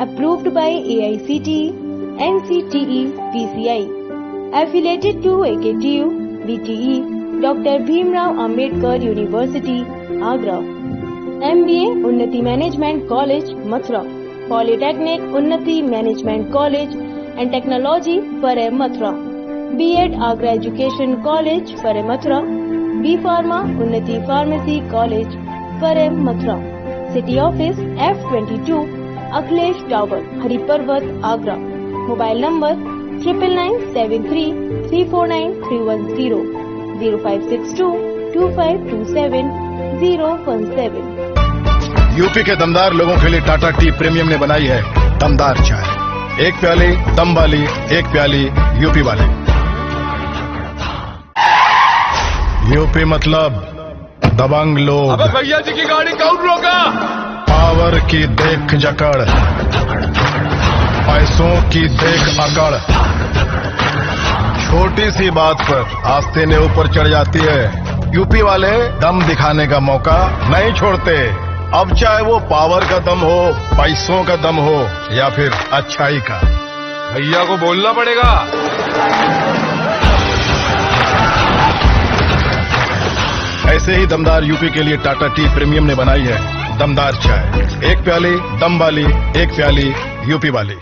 Approved by AICTE, NCTE, PCI. Affiliated to AKTU, VTE, Dr. Bhimrao Ambedkar University, Agra. MBA Unnati Management College, Mathura. Polytechnic Unnati Management College and Technology, Paray, Mathura. B.Ed Agra Education College, Paray, Mathura. B Pharma Unnati Pharmacy College, Paray, Mathura. City Office F22, Akhilesh Tower, Hariparvat, Agra. Mobile number 99973349 310 0562 2527 017। UP के दमदार लोगों के लिए Tata tea premium ने बनाई है दमदार चाय। एक प्याली दम वाली, एक प्याली यूपी वाले। यूपी मतलब दबंग लोग। अबे भैया जी की गाड़ी कौन रोका? पावर की देख जकड़, पैसों की देख अकड़, छोटी सी बात पर आस्ते ने ऊपर चढ़ जाती है। यूपी वाले दम दिखाने का मौका नहीं छोड़ते। अब चाहे वो पावर का दम हो, पैसों का दम हो या फिर अच्छाई का। भैया को बोलना पड़ेगा। ऐसे ही दमदार यूपी के लिए टाटा टी प्रीमियम ने बनाई है दमदार चाय। एक प्याली दम वाली, एक प्याली यूपी वाली।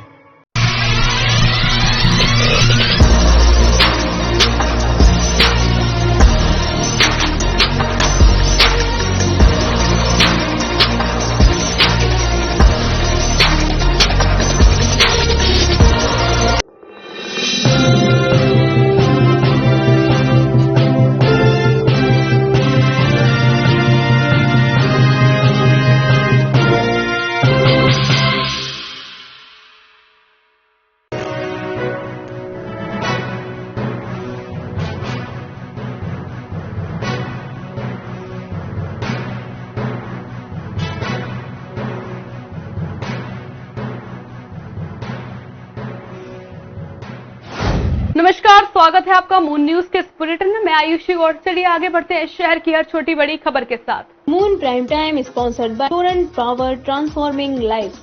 नमस्कार, स्वागत है आपका मून न्यूज के इस बुलेटिन में। मैं आयुषी गौड़। चलिए आगे बढ़ते हैं शहर की हर छोटी बड़ी खबर के साथ। Moon Prime Time sponsored by Torrent Power Transforming Lives,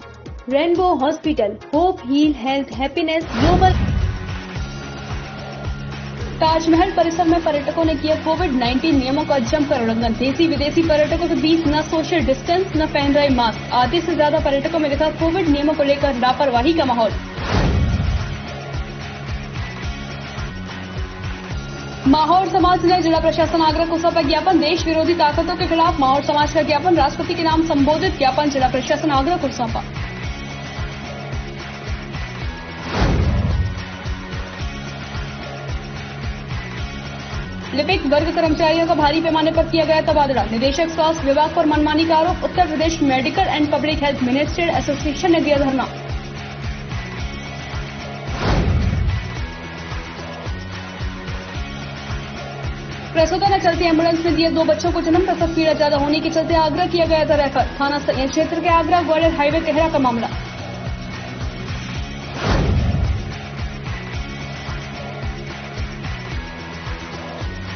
Rainbow Hospital, Hope, Heal, Health, Happiness, Global। Taj Mahal परिसर में पर्यटकों ने किया कोविड-19 नियमों का जमकर उल्लंघन। देसी विदेशी पर्यटकों के बीच न सोशल डिस्टेंस न पहन रहे मास्क। आधे से ज्यादा पर्यटकों में दिखा कोविड नियमों को लेकर लापरवाही का माहौल। माहौर समाज ने जिला प्रशासन आगरा को सौंपा ज्ञापन। देश विरोधी ताकतों के खिलाफ माहौर समाज का ज्ञापन। राष्ट्रपति के नाम संबोधित ज्ञापन जिला प्रशासन आगरा को सौंपा। लिपिक वर्ग कर्मचारियों का भारी पैमाने पर किया गया तबादला। निदेशक स्वास्थ्य विभाग पर मनमानी का आरोप। Uttar Pradesh medical and public health ministry association ने दिया धरना। प्रसूता ने चलती एम्बुलेंस में दिए 2 बच्चों को जन्म। प्रसव पीड़ा ज्यादा होने के चलते आगरा किया गया था रेफर। थाना संयंत्र क्षेत्र के आगरा ग्वालियर हाईवे तेहरा का मामला।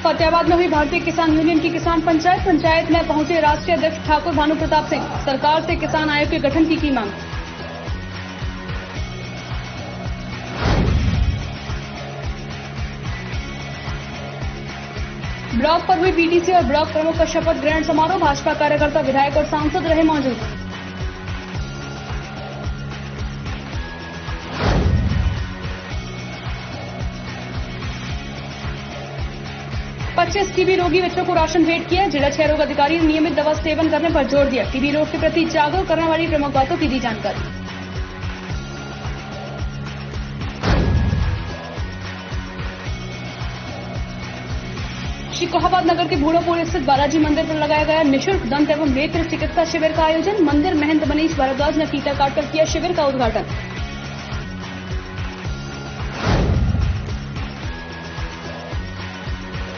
फतेहाबाद में हुई भारतीय किसान यूनियन की किसान पंचायत में पहुंचे राष्ट्रीय अध्यक्ष ठाकुर भानु प्रताप सिंह। सरकार से किसान आयोग के गठन की मांग। ब्लॉक पर हुई बीटीसी और ब्लॉक प्रमुख का शपथ ग्रहण समारोह। भाजपा कार्यकर्ता, विधायक और सांसद रहे मौजूद। पच्चीस टीबी रोगी बच्चों को राशन भेंट किया। जिला क्षय रोग अधिकारी ने नियमित दवा सेवन करने पर जोर दिया। टीबी रोग के प्रति जागरूक करने वाली प्रमुख बातों की दी जानकारी। शिकोहाबाद नगर के भूड़ोपुर स्थित बालाजी मंदिर पर लगाया गया निःशुल्क दंत एवं नेत्र चिकित्सा शिविर का आयोजन। मंदिर महंत मनीष भारद्वाज ने फीता काटकर किया शिविर का उद्घाटन।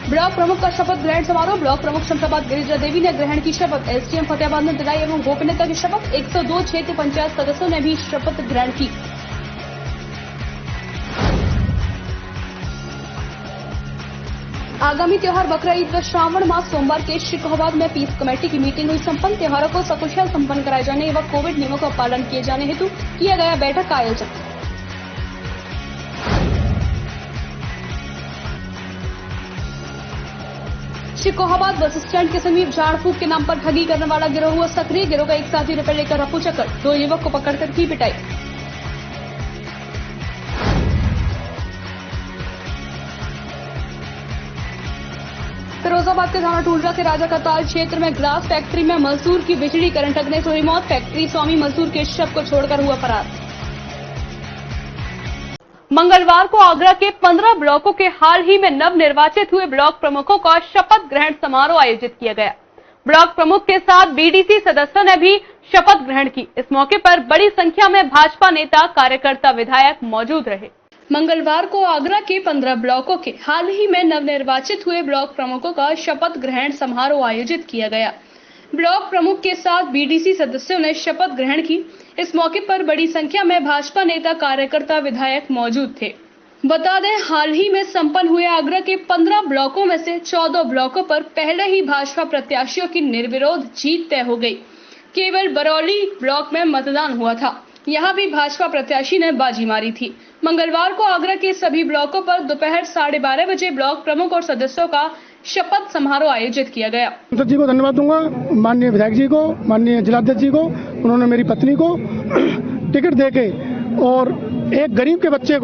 ब्लॉक प्रमुख का शपथ ग्रहण समारोह। ब्लॉक प्रमुख शमशाबाद गिरिजा देवी ने ग्रहण की शपथ। एसडीएम फतेहाबाद ने दिलाई एवं गोपनीयता की शपथ। 102 क्षेत्र पंचायत सदस्यों ने भी शपथ ग्रहण की। आगामी त्योहार बकरा ईद व श्रावण मास सोमवार के शिकोहाबाद में पीस कमेटी की मीटिंग हुई संपन्न। त्योहारों को सकुशल संपन्न कराए जाने एवं कोविड नियमों का पालन किए जाने हेतु किया गया बैठक का आयोजन। शिकोहाबाद बस स्टैंड के समीप झाड़ फूक के नाम पर ठगी करने वाला गिरोह हुआ सक्रिय। गिरोह का एक साथी रुपए लेकर रफू चक्कर, 2 युवक को पकड़कर की पिटाई। फिरोजाबाद के थाना टूलरा के राजा का ताल क्षेत्र में ग्लास फैक्ट्री में मजदूर की बिजली करंट लगने से हुई मौत। फैक्ट्री स्वामी मजदूर के शव को छोड़कर हुआ फरार। मंगलवार को आगरा के 15 ब्लॉकों के हाल ही में नव निर्वाचित हुए ब्लॉक प्रमुखों का शपथ ग्रहण समारोह आयोजित किया गया। ब्लॉक प्रमुख के साथ बीडीसी सदस्यों ने भी शपथ ग्रहण की। इस मौके पर बड़ी संख्या में भाजपा नेता, कार्यकर्ता, विधायक मौजूद रहे। मंगलवार को आगरा के 15 ब्लॉकों के हाल ही में नवनिर्वाचित हुए ब्लॉक प्रमुखों का शपथ ग्रहण समारोह आयोजित किया गया। ब्लॉक प्रमुख के साथ बीडीसी सदस्यों ने शपथ ग्रहण की। इस मौके पर बड़ी संख्या में भाजपा नेता, कार्यकर्ता, विधायक मौजूद थे। बता दें, हाल ही में संपन्न हुए आगरा के 15 ब्लॉकों में से 14 ब्लॉकों पर पहले ही भाजपा प्रत्याशियों की निर्विरोध जीत तय हो गई। केवल बरौली ब्लॉक में मतदान हुआ था, यहाँ भी भाजपा प्रत्याशी ने बाजी मारी थी। मंगलवार को आगरा के सभी ब्लॉकों पर दोपहर 12:30 बजे ब्लॉक प्रमुख और सदस्यों का शपथ समारोह आयोजित किया गया। सांसद जी को धन्यवाद दूंगा, माननीय विधायक जी को, माननीय जिलाध्यक्ष जी को। उन्होंने मेरी पत्नी को टिकट देके और एक गरीब के बच्चे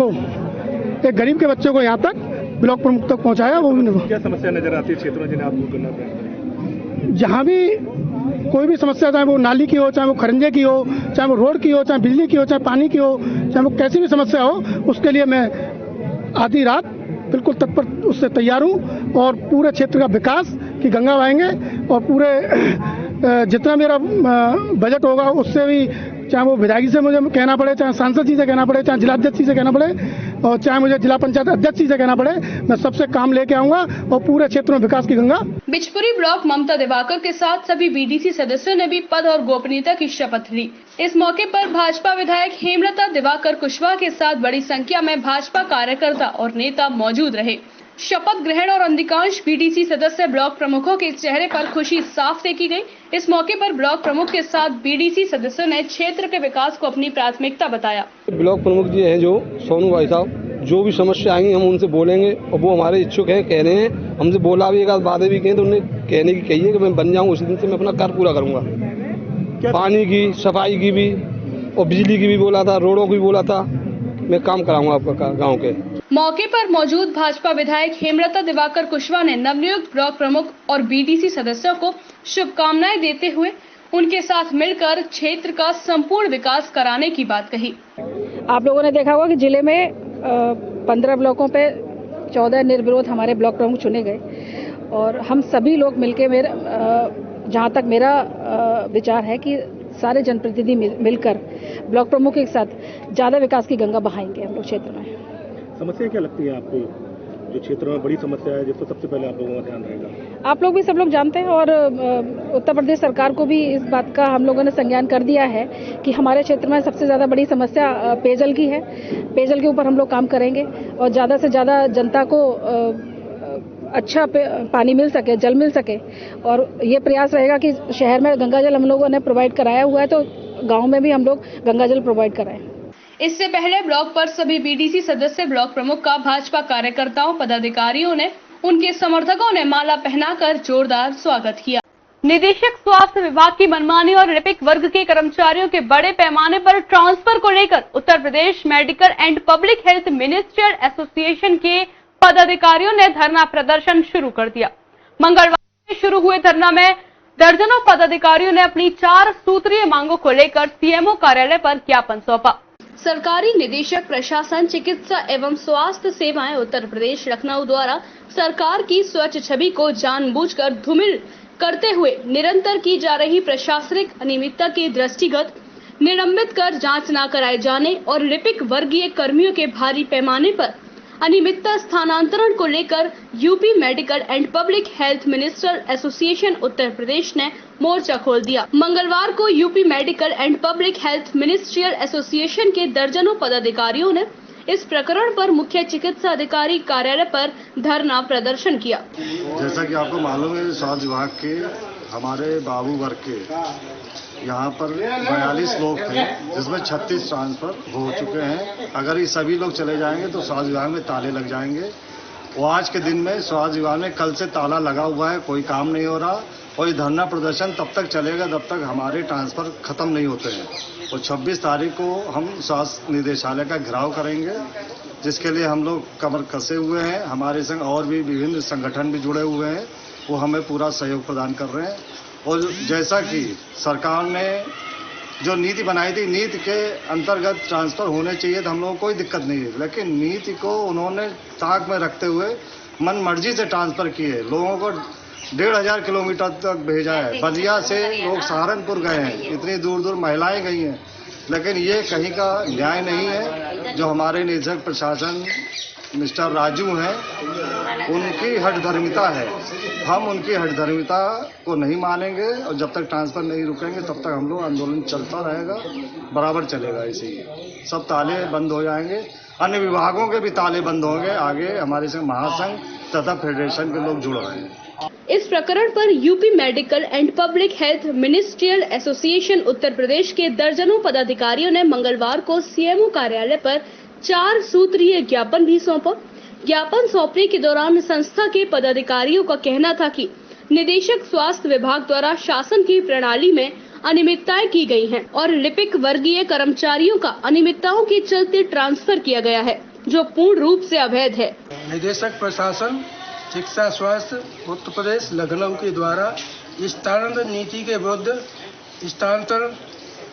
को यहाँ तक ब्लॉक प्रमुख तक पहुँचाया। वो भी क्या समस्या नजर आती है क्षेत्रों में जिन्हें आप दूर करना चाहते हैं? जहाँ भी कोई भी समस्या, चाहे वो नाली की हो, चाहे वो खरंजे की हो, चाहे वो रोड की हो, चाहे बिजली की हो, चाहे पानी की हो, चाहे वो कैसी भी समस्या हो, उसके लिए मैं आधी रात बिल्कुल तत्पर उससे तैयार हूँ। और पूरे क्षेत्र का विकास की गंगा बहाएंगे और पूरे जितना मेरा बजट होगा उससे भी, चाहे वो विधायक जी से मुझे कहना पड़े, चाहे सांसद जी से कहना पड़े, चाहे जिलाध्यक्ष जी से कहना पड़े और चाहे मुझे जिला पंचायत अध्यक्ष जी से कहना पड़े, मैं सबसे काम लेके आऊंगा और पूरे क्षेत्र में विकास की गंगा। बिचपुरी ब्लॉक ममता दिवाकर के साथ सभी बीडीसी सदस्यों ने भी पद और गोपनीयता की शपथ ली। इस मौके पर भाजपा विधायक हेमलता दिवाकर कुशवाहा के साथ बड़ी संख्या में भाजपा कार्यकर्ता और नेता मौजूद रहे। शपथ ग्रहण और अधिकांश बीडीसी सदस्य ब्लॉक प्रमुखों के चेहरे पर खुशी साफ देखी गई। इस मौके पर ब्लॉक प्रमुख के साथ बीडीसी सदस्यों ने क्षेत्र के विकास को अपनी प्राथमिकता बताया। ब्लॉक प्रमुख जी हैं जो सोनू भाई साहब, जो भी समस्या आएंगी हम उनसे बोलेंगे और वो हमारे इच्छुक हैं, कह रहे हैं, हमसे बोला भी, एक आध बातें भी कहें तो उन्हें कहने की कही है कि मैं बन जाऊँ उस दिन से मैं अपना कार्य पूरा करूँगा। पानी की, सफाई की भी और बिजली की भी बोला था, रोडों की भी बोला था, मैं काम कराऊंगा आपका गाँव के। मौके पर मौजूद भाजपा विधायक हेमलता दिवाकर कुशवाहा ने नवनियुक्त ब्लॉक प्रमुख और बीडीसी सदस्यों को शुभकामनाएं देते हुए उनके साथ मिलकर क्षेत्र का संपूर्ण विकास कराने की बात कही। आप लोगों ने देखा होगा कि जिले में 15 ब्लॉकों पे 14 निर्विरोध हमारे ब्लॉक प्रमुख चुने गए और हम सभी लोग मिलके जहाँ तक मेरा विचार है कि सारे जनप्रतिनिधि मिलकर ब्लॉक प्रमुख के साथ ज्यादा विकास की गंगा बहाएंगे हम लोग क्षेत्र में। समस्या क्या लगती है आपको, जो क्षेत्रों में बड़ी समस्या है, जिस पर सबसे पहले आप लोगों का ध्यान रहेगा? आप लोग भी सब लोग जानते हैं और उत्तर प्रदेश सरकार को भी इस बात का हम लोगों ने संज्ञान कर दिया है कि हमारे क्षेत्र में सबसे ज्यादा बड़ी समस्या पेयजल की है। पेयजल के ऊपर हम लोग काम करेंगे और ज्यादा से ज्यादा जनता को अच्छा पानी मिल सके, जल मिल सके और ये प्रयास रहेगा कि शहर में गंगा जल हम लोगों ने प्रोवाइड कराया हुआ है तो गाँव में भी हम लोग गंगा जल प्रोवाइड कराएं। इससे पहले ब्लॉक पर सभी बीडीसी सदस्य ब्लॉक प्रमुख का भाजपा कार्यकर्ताओं, पदाधिकारियों ने, उनके समर्थकों ने माला पहनाकर जोरदार स्वागत किया। निदेशक स्वास्थ्य विभाग की मनमानी और लिपिक वर्ग के कर्मचारियों के बड़े पैमाने पर ट्रांसफर को लेकर Uttar Pradesh medical and public health ministerial association के पदाधिकारियों ने धरना प्रदर्शन शुरू कर दिया। मंगलवार शुरू हुए धरना में दर्जनों पदाधिकारियों ने अपनी 4 सूत्रीय मांगों को लेकर सीएमओ कार्यालय पर ज्ञापन सौंपा। सरकारी निदेशक प्रशासन, चिकित्सा एवं स्वास्थ्य सेवाएं उत्तर प्रदेश लखनऊ द्वारा सरकार की स्वच्छ छवि को जानबूझकर धूमिल करते हुए निरंतर की जा रही प्रशासनिक अनियमितता के दृष्टिगत निलंबित कर जांच न कराए जाने और लिपिक वर्गीय कर्मियों के भारी पैमाने पर अनियमितता स्थानांतरण को लेकर UP medical and public health ministerial association Uttar Pradesh ने मोर्चा खोल दिया। मंगलवार को UP medical and public health ministerial association के दर्जनों पदाधिकारियों ने इस प्रकरण पर मुख्य चिकित्सा अधिकारी कार्यालय पर धरना प्रदर्शन किया। जैसा कि आपको मालूम है, स्वास्थ्य विभाग के हमारे बाबू वर्ग के यहाँ पर 42 लोग थे, जिसमें 36 ट्रांसफर हो चुके हैं। अगर ये सभी लोग चले जाएंगे तो स्वास्थ्य विभाग में ताले लग जाएंगे। वो आज के दिन में स्वास्थ्य विभाग में कल से ताला लगा हुआ है, कोई काम नहीं हो रहा और ये धरना प्रदर्शन तब तक चलेगा जब तक हमारे ट्रांसफर खत्म नहीं होते हैं। और 26 तारीख को हम स्वास्थ्य निदेशालय का घेराव करेंगे, जिसके लिए हम लोग कमर कसे हुए हैं। हमारे संग और भी विभिन्न संगठन भी जुड़े हुए हैं, वो हमें पूरा सहयोग प्रदान कर रहे हैं। और जैसा कि सरकार ने जो नीति बनाई थी, नीति के अंतर्गत ट्रांसफर होने चाहिए, तो हम लोगों को कोई दिक्कत नहीं है, लेकिन नीति को उन्होंने ताक में रखते हुए मन मर्जी से ट्रांसफर किए। लोगों को 1500 किलोमीटर तक भेजा है। बलिया से लोग सहारनपुर गए हैं, इतनी दूर दूर महिलाएं गई हैं, लेकिन ये कहीं का न्याय नहीं है। जो हमारे निदेशक प्रशासन मिस्टर राजू हैं, उनकी हठधर्मिता है। हम उनकी हठधर्मिता को नहीं मानेंगे और जब तक ट्रांसफर नहीं रुकेंगे तब तक हम लोग आंदोलन चलता रहेगा, बराबर चलेगा। ऐसे ही सब ताले बंद हो जाएंगे, अन्य विभागों के भी ताले बंद होंगे। आगे हमारे संग महासंघ तथा फेडरेशन के लोग जुड़ रहे हैं। इस प्रकरण पर UP medical and public health ministerial association Uttar Pradesh के दर्जनों पदाधिकारियों ने मंगलवार को सीएमओ कार्यालय पर 4 सूत्रीय ज्ञापन भी सौंपा। ज्ञापन सौंपने के दौरान संस्था के पदाधिकारियों का कहना था कि निदेशक स्वास्थ्य विभाग द्वारा शासन की प्रणाली में अनियमितताएं की गई हैं और लिपिक वर्गीय कर्मचारियों का अनियमितताओं के चलते ट्रांसफर किया गया है, जो पूर्ण रूप से अवैध है। निदेशक प्रशासन शिक्षा स्वास्थ्य उत्तर प्रदेश लखनऊ के द्वारा स्थानांतरण नीति के विरुद्ध स्थानांतरण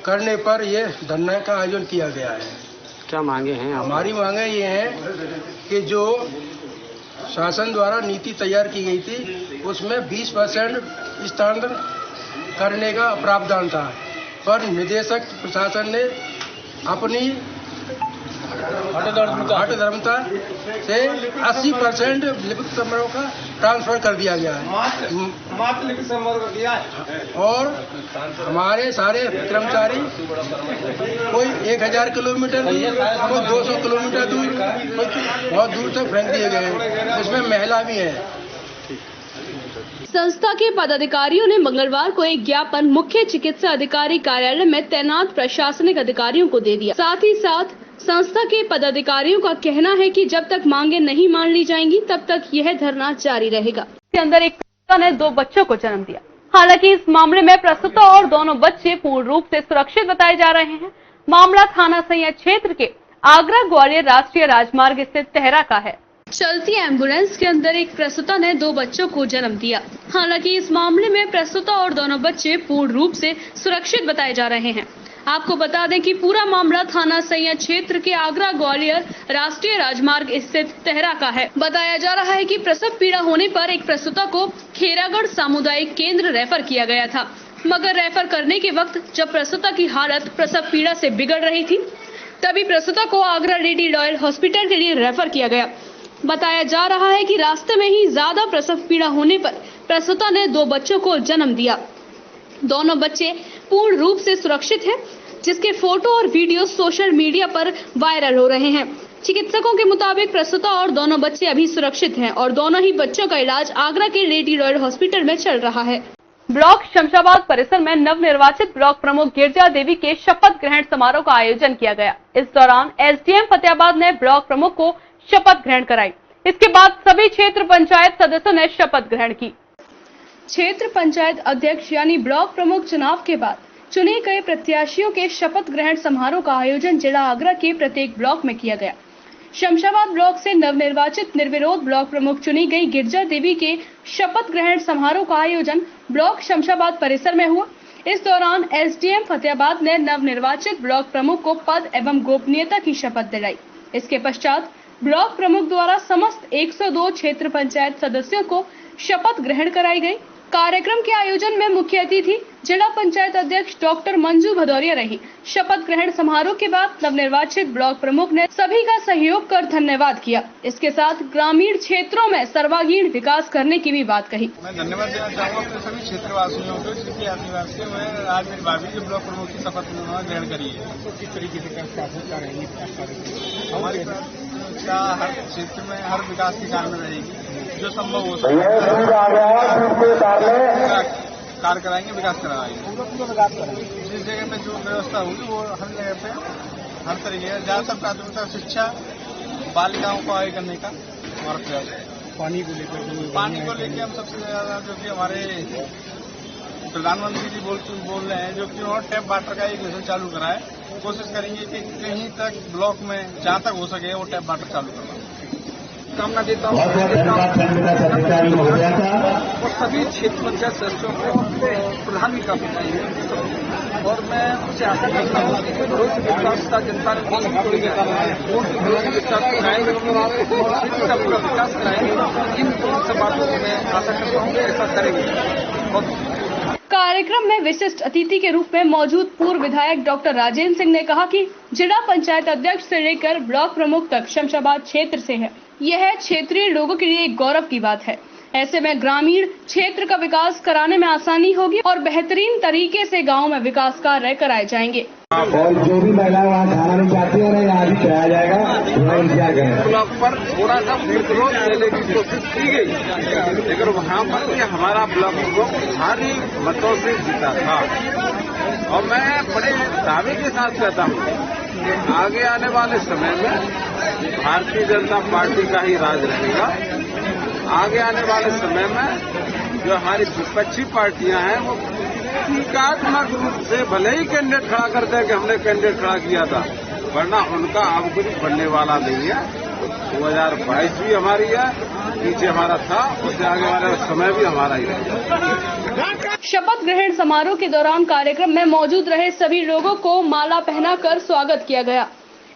करने पर यह धरना का आयोजन किया गया है। क्या मांगे हैं? हमारी मांगे ये हैं कि जो शासन द्वारा नीति तैयार की गई थी, उसमें 20% स्थानांतरण करने का प्रावधान था, पर निदेशक प्रशासन ने अपनी हठधर्मिता से 80% लिपिक समरों का ट्रांसफर कर दिया गया है। और हमारे सारे कर्मचारी कोई 1000 किलोमीटर दूर, कोई 200 किलोमीटर दूर, कोई बहुत दूर तक फेंक दिए गए हैं, इसमें महिला भी है। संस्था के पदाधिकारियों ने मंगलवार को एक ज्ञापन मुख्य चिकित्सा अधिकारी कार्यालय में तैनात प्रशासनिक अधिकारियों को दे दिया। साथ ही साथ संस्था के पदाधिकारियों का कहना है कि जब तक मांगे नहीं मान ली जाएंगी तब तक यह धरना जारी रहेगा। के अंदर एक प्रसूता ने 2 बच्चों को जन्म दिया। हालांकि इस मामले में प्रसूता और दोनों बच्चे पूर्ण रूप से सुरक्षित बताए जा रहे हैं। मामला थाना सैयद क्षेत्र के आगरा ग्वालियर राष्ट्रीय राजमार्ग स्थित तेहरा का है। चलती एम्बुलेंस के अंदर एक प्रसूता ने 2 बच्चों को जन्म दिया। हालांकि इस मामले में प्रसूता और दोनों बच्चे पूर्ण रूप से सुरक्षित बताए जा रहे हैं। आपको बता दें कि पूरा मामला थाना सैयद क्षेत्र के आगरा ग्वालियर राष्ट्रीय राजमार्ग स्थित तेहरा का है। बताया जा रहा है कि प्रसव पीड़ा होने पर एक प्रसूता को खेरागढ़ सामुदायिक केंद्र रेफर किया गया था, मगर रेफर करने के वक्त जब प्रसूता की हालत प्रसव पीड़ा से बिगड़ रही थी, तभी प्रसूता को आगरा लेडी रॉयल हॉस्पिटल के लिए रेफर किया गया। बताया जा रहा है कि रास्ते में ही ज्यादा प्रसव पीड़ा होने पर प्रसूता ने 2 बच्चों को जन्म दिया। दोनों बच्चे पूर्ण रूप से सुरक्षित हैं, जिसके फोटो और वीडियो सोशल मीडिया पर वायरल हो रहे हैं। चिकित्सकों के मुताबिक प्रसूता और दोनों बच्चे अभी सुरक्षित हैं और दोनों ही बच्चों का इलाज आगरा के लेडी रॉयल हॉस्पिटल में चल रहा है। ब्लॉक शमशाबाद परिसर में नवनिर्वाचित ब्लॉक प्रमुख गिरजा देवी के शपथ ग्रहण समारोह का आयोजन किया गया। इस दौरान एसडीएम फतेहाबाद ने ब्लॉक प्रमुख को शपथ ग्रहण कराई। इसके बाद सभी क्षेत्र पंचायत सदस्यों ने शपथ ग्रहण की। क्षेत्र पंचायत अध्यक्ष यानी ब्लॉक प्रमुख चुनाव के बाद चुने गए प्रत्याशियों के शपथ ग्रहण समारोह का आयोजन जिला आगरा के प्रत्येक ब्लॉक में किया गया। शमशाबाद ब्लॉक से नवनिर्वाचित निर्विरोध ब्लॉक प्रमुख चुनी गई गिरजा देवी के शपथ ग्रहण समारोह का आयोजन ब्लॉक शमशाबाद परिसर में हुआ। इस दौरान एसडीएम फतेहाबाद ने नवनिर्वाचित ब्लॉक प्रमुख को पद एवं गोपनीयता की शपथ दिलाई। इसके पश्चात ब्लॉक प्रमुख द्वारा समस्त 102 क्षेत्र पंचायत सदस्यों को शपथ ग्रहण कराई गई। कार्यक्रम के आयोजन में मुख्य अतिथि जिला पंचायत अध्यक्ष डॉक्टर मंजू भदौरिया रही। शपथ ग्रहण समारोह के बाद नवनिर्वाचित ब्लॉक प्रमुख ने सभी का सहयोग कर धन्यवाद किया। इसके साथ ग्रामीण क्षेत्रों में सर्वांगीण विकास करने की भी बात कही। मैं धन्यवाद देना चाहूँगा अपने सभी क्षेत्रवासियों को, जिनके आदिवासी में आज मेरी भाभी के ब्लॉक प्रमुख की शपथ ग्रहण करी है। तो किस तरीके से हमारी हर क्षेत्र में हर विकास के कार्य में रहेगी, जो संभव हो सके कार्य कराएंगे, विकास कराएंगे। जिस जगह पे जो व्यवस्था होगी वो हर जगह पे हर तरीके का ज्यादातर प्राथमिकता शिक्षा, बालिकाओं को आगे करने का हमारा प्रयास है। पानी को लेकर हम सबसे ज्यादा जो कि हमारे प्रधानमंत्री जी बोल रहे हैं, जो कि उन्होंने टैप वाटर का एक मिशन चालू करा है। कोशिश करेंगे कि कहीं तक ब्लॉक में जहाँ तक हो सके वो टैप वाटर चालू करना। कामना देता हूँ और सभी क्षेत्र पंचायत सदस्यों को प्रधान विकास चाहिए और मैं उसे आशा करता हूँ कि विरोध विकास का जनता ने का पूरा विकास कराएंगे। इन सब बातों को मैं आशा करता हूँ कि ऐसा करेंगे। कार्यक्रम में विशिष्ट अतिथि के रूप में मौजूद पूर्व विधायक डॉक्टर राजेंद्र सिंह ने कहा कि जिला पंचायत अध्यक्ष से लेकर ब्लॉक प्रमुख तक शमशाबाद क्षेत्र से है। यह क्षेत्रीय लोगों के लिए एक गौरव की बात है। ऐसे में ग्रामीण क्षेत्र का विकास कराने में आसानी होगी और बेहतरीन तरीके से गांव में विकास कार्य कराए जाएंगे। और जो भी महिला वहाँ खाना नहीं चाहती है ना, आज कराया जाएगा। ब्लॉक पर थोड़ा सा विरोध देने की कोशिश की गई, लेकिन वहाँ पर हमारा ब्लॉक प्रमुख भारी मतों से जीता था और मैं बड़े दावे के साथ कहता हूँ आगे आने वाले समय में भारतीय जनता पार्टी का ही राज रहेगा। आगे आने वाले समय में जो हमारी विपक्षी पार्टियां हैं वो टीकात्मक रूप से भले ही कैंडिडेट खड़ा करते हैं कि हमने कैंडिडेट खड़ा किया था, वरना उनका अब कुछ बनने वाला नहीं है। 2022 भी हमारी है, पीछे हमारा था, उससे आगे वाला समय भी हमारा ही है। शपथ ग्रहण समारोह के दौरान कार्यक्रम में मौजूद रहे सभी लोगों को माला पहनाकर स्वागत किया गया।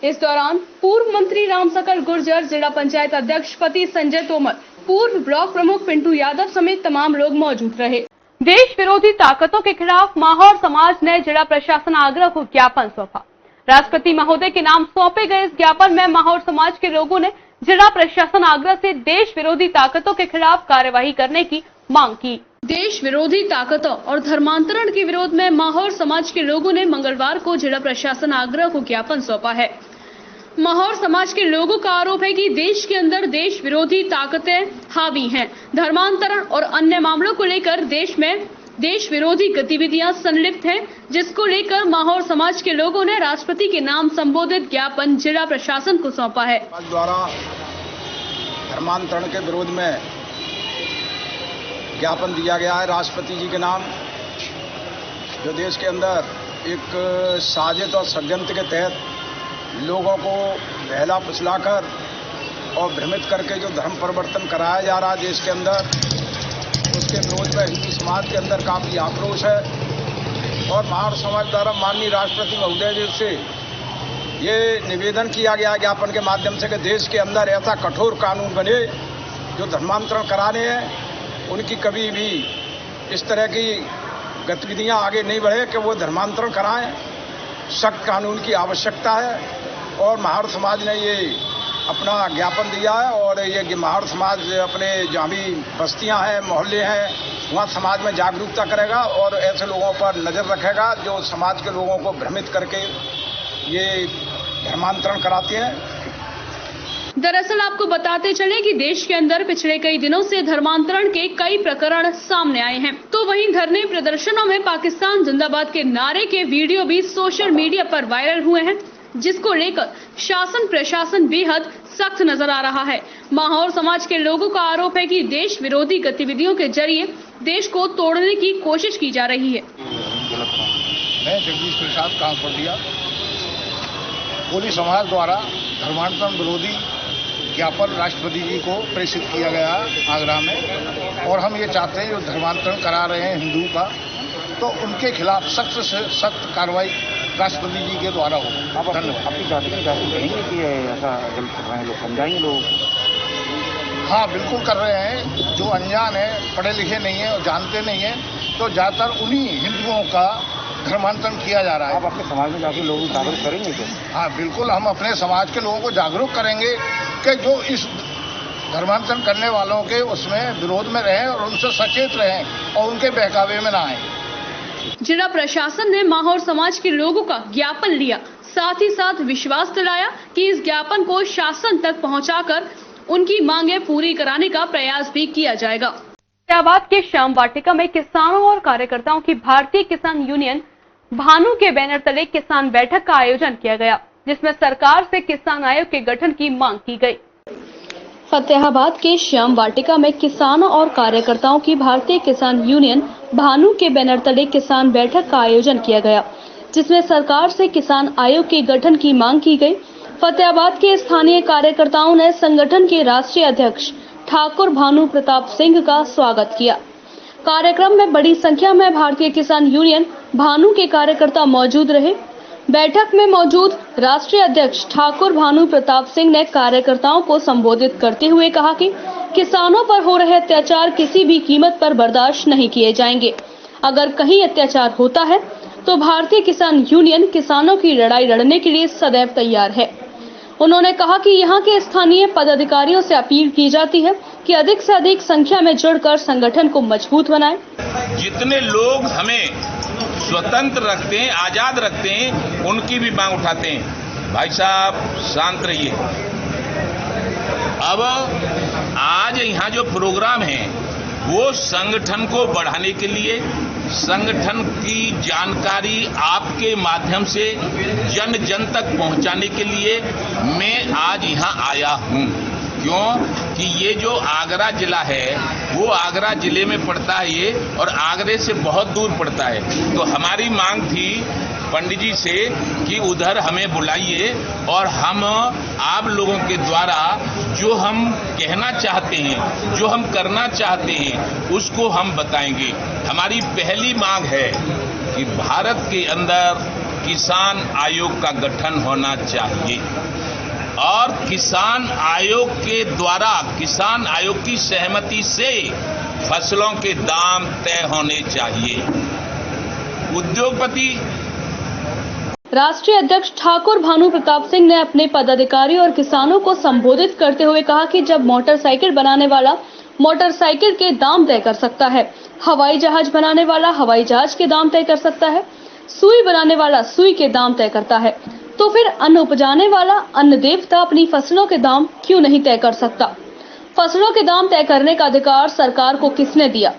इस दौरान पूर्व मंत्री रामसकल गुर्जर, जिला पंचायत अध्यक्ष पति संजय तोमर, पूर्व ब्लॉक प्रमुख पिंटू यादव समेत तमाम लोग मौजूद रहे। देश विरोधी ताकतों के खिलाफ माहौर समाज ने जिला प्रशासन आगरा को ज्ञापन सौंपा। राष्ट्रपति महोदय के नाम सौंपे गए इस ज्ञापन में माहौर समाज के लोगों ने जिला प्रशासन आगरा से देश विरोधी ताकतों के खिलाफ कार्यवाही करने की मांग की। देश विरोधी ताकतों और धर्मांतरण के विरोध में माहौर समाज के लोगों ने मंगलवार को जिला प्रशासन आगरा को ज्ञापन सौंपा है। माहौर समाज के लोगों का आरोप है कि देश के अंदर देश विरोधी ताकतें हावी हैं। धर्मांतरण और अन्य मामलों को लेकर देश में देश विरोधी गतिविधियां संलिप्त हैं, जिसको लेकर माहौर समाज के लोगों ने राष्ट्रपति के नाम संबोधित ज्ञापन जिला प्रशासन को सौंपा है। द्वारा धर्मांतरण के विरोध में ज्ञापन दिया गया है राष्ट्रपति जी के नाम, जो देश के अंदर एक साजिश और षड्यंत्र के तहत लोगों को बहला फुसलाकर और भ्रमित करके जो धर्म परिवर्तन कराया जा रहा है देश के अंदर, उसके विरोध में हिंदू समाज के अंदर काफी आक्रोश है। और माहौर समाज द्वारा माननीय राष्ट्रपति महोदय जी से ये निवेदन किया गया ज्ञापन के माध्यम से कि देश के अंदर ऐसा कठोर कानून बने जो धर्मांतरण कराने हैं उनकी कभी भी इस तरह की गतिविधियां आगे नहीं बढ़े कि वो धर्मांतरण कराएं। सख्त कानून की आवश्यकता है और माहौर समाज ने ये अपना ज्ञापन दिया है। और ये माहौर समाज अपने जहाँ भी बस्तियां हैं, मोहल्ले हैं, वहाँ समाज में जागरूकता करेगा और ऐसे लोगों पर नजर रखेगा जो समाज के लोगों को भ्रमित करके ये धर्मांतरण कराते हैं। दरअसल आपको बताते चले कि देश के अंदर पिछले कई दिनों से धर्मांतरण के कई प्रकरण सामने आए हैं, तो वहीं धरने प्रदर्शनों में पाकिस्तान जिंदाबाद के नारे के वीडियो भी सोशल मीडिया पर वायरल हुए हैं, जिसको लेकर शासन प्रशासन बेहद सख्त नजर आ रहा है। माहौर समाज के लोगों का आरोप है कि देश विरोधी गतिविधियों के जरिए देश को तोड़ने की कोशिश की जा रही है। मैं जगदीश प्रसाद कांकड़िया, कोली समाज द्वारा धर्मांतरण विरोधी ज्ञापन राष्ट्रपति जी को प्रेषित किया गया आगरा में, और हम ये चाहते हैं जो धर्मांतरण करा रहे हैं हिंदू का, तो उनके खिलाफ सख्त से सख्त कार्रवाई राष्ट्रपति जी के द्वारा हो। धन्यवाद। आपकी कहेंगे कि ऐसा गलत कर रहे हैं लोग, समझाएंगे लोग? हाँ बिल्कुल कर रहे हैं। जो अनजान है, पढ़े लिखे नहीं है और जानते नहीं है, तो ज़्यादातर उन्हीं हिंदुओं का धर्मांतरण किया जा रहा है। आप अपने समाज में जाके लोगों को जागरूक करेंगे क्या? हाँ बिल्कुल, हम अपने समाज के लोगों को जागरूक करेंगे कि जो इस धर्मांतरण करने वालों के उसमें विरोध में रहें और उनसे सचेत रहें और उनके बहकावे में ना आए। जिला प्रशासन ने माहौर समाज के लोगों का ज्ञापन लिया, साथ ही साथ विश्वास दिलाया कि इस ज्ञापन को शासन तक पहुंचाकर उनकी मांगे पूरी कराने का प्रयास भी किया जाएगा। फतेहाबाद के श्याम वाटिका में किसानों और कार्यकर्ताओं की भारतीय किसान यूनियन भानु के बैनर तले किसान बैठक का आयोजन किया गया, जिसमें सरकार से किसान आयोग के गठन की मांग की गई। फतेहाबाद के श्याम वाटिका में किसानों और कार्यकर्ताओं की भारतीय किसान यूनियन भानु के बैनर तले किसान बैठक का आयोजन किया गया, जिसमें सरकार से किसान आयोग के गठन की मांग की गई। फतेहाबाद के स्थानीय कार्यकर्ताओं ने संगठन के राष्ट्रीय अध्यक्ष ठाकुर भानु प्रताप सिंह का स्वागत किया। कार्यक्रम में बड़ी संख्या में भारतीय किसान यूनियन भानु के कार्यकर्ता मौजूद रहे। बैठक में मौजूद राष्ट्रीय अध्यक्ष ठाकुर भानु प्रताप सिंह ने कार्यकर्ताओं को संबोधित करते हुए कहा कि किसानों पर हो रहे अत्याचार किसी भी कीमत पर बर्दाश्त नहीं किए जाएंगे। अगर कहीं अत्याचार होता है तो भारतीय किसान यूनियन किसानों की लड़ाई लड़ने के लिए सदैव तैयार है। उन्होंने कहा कि यहाँ के स्थानीय पदाधिकारियों से अपील की जाती है कि अधिक से अधिक संख्या में जुड़कर संगठन को मजबूत बनाएं। जितने लोग हमें स्वतंत्र रखते हैं, आजाद रखते हैं, उनकी भी मांग उठाते हैं। भाई साहब शांत रहिए। अब आज यहाँ जो प्रोग्राम है वो संगठन को बढ़ाने के लिए, संगठन की जानकारी आपके माध्यम से जन जन तक पहुंचाने के लिए मैं आज यहाँ आया हूँ। क्यों कि ये जो आगरा जिला है वो आगरा जिले में पड़ता है ये, और आगरे से बहुत दूर पड़ता है। तो हमारी मांग थी पंडित जी से कि उधर हमें बुलाइए और हम आप लोगों के द्वारा जो हम कहना चाहते हैं, जो हम करना चाहते हैं, उसको हम बताएंगे। हमारी पहली मांग है कि भारत के अंदर किसान आयोग का गठन होना चाहिए और किसान आयोग के द्वारा, किसान आयोग की सहमति से फसलों के दाम तय होने चाहिए। उद्योगपति राष्ट्रीय अध्यक्ष ठाकुर भानु प्रताप सिंह ने अपने पदाधिकारी और किसानों को संबोधित करते हुए कहा कि जब मोटरसाइकिल बनाने वाला मोटरसाइकिल के दाम तय कर सकता है, हवाई जहाज बनाने वाला हवाई जहाज के दाम तय कर सकता है, सुई बनाने वाला सुई के दाम तय करता है, तो फिर अन्न उपजाने वाला अन्न देवता अपनी फसलों के दाम क्यों नहीं तय कर सकता? फसलों के दाम तय करने का अधिकार सरकार को किसने दिया?